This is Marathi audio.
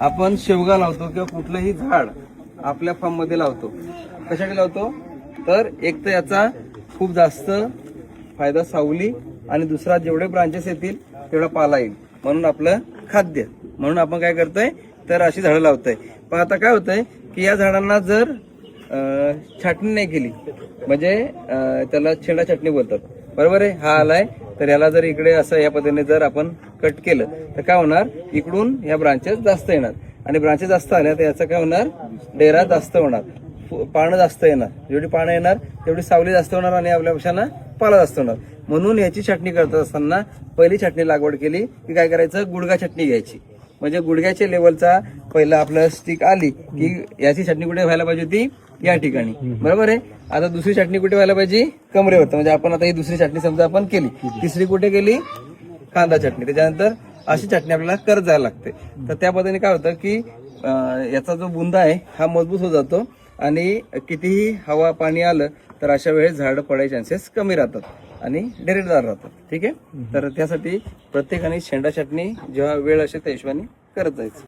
आपण शेवगा लावतो किंवा कुठलंही झाड आपल्या फार्म मध्ये लावतो, कशासाठी लावतो तर एक तर याचा खूप जास्त फायदा सावली आणि दुसरा जेवढे ब्रांचेस येतील तेवढा पाला येईल म्हणून आपलं खाद्य म्हणून आपण काय करतोय तर अशी झाडं लावतोय. पण आता काय होतंय की या झाडांना जर छाटणी नाही केली म्हणजे त्याला छेडा छाटणी बोलतात, बरोबर आहे. हा आलाय तर याला जर इकडे असं या पद्धतीने जर आपण कट केलं तर काय होणार, इकडून या ब्रांचेस जास्त येणार आणि ब्रांचेस जास्त आल्या तर याचं काय होणार, डेरा जास्त होणार, पानं जास्त येणार, जेवढी पानं येणार तेवढी सावली जास्त होणार आणि आपल्या पक्षांना पाला जास्त होणार. म्हणून याची छाटणी करत असताना पहिली छाटणी लागवड केली की काय करायचं, गुडघा छाटणी घ्यायची. म्हणजे गुडघ्याच्या लेवलचा पहिला आपलं स्टिक आली की याची छाटणी कुठे व्हायला पाहिजे होती, या ठिकाणी, बरोबर आहे. आता दुसरी छाटणी कुठे व्हायला पाहिजे, कमरेवर. म्हणजे आपण आता ही दुसरी छाटणी समजा आपण केली, तिसरी कुठे केली, कांदा चटणी. त्याच्यानंतर अशी चटणी आपल्याला करत जायला लागते. तर त्या पद्धतीने काय होतं की याचा जो बुंदा आहे हा मजबूत होत जातो आणि कितीही हवा पाणी आलं तर अशा वेळेस झाड पडायचे चान्सेस कमी राहतात आणि डेरेटदार राहतात. ठीक आहे. तर त्यासाठी प्रत्येकाने शेंडा चटणी जेव्हा वेळ असेल त्या हिशोबाने करत जायचं.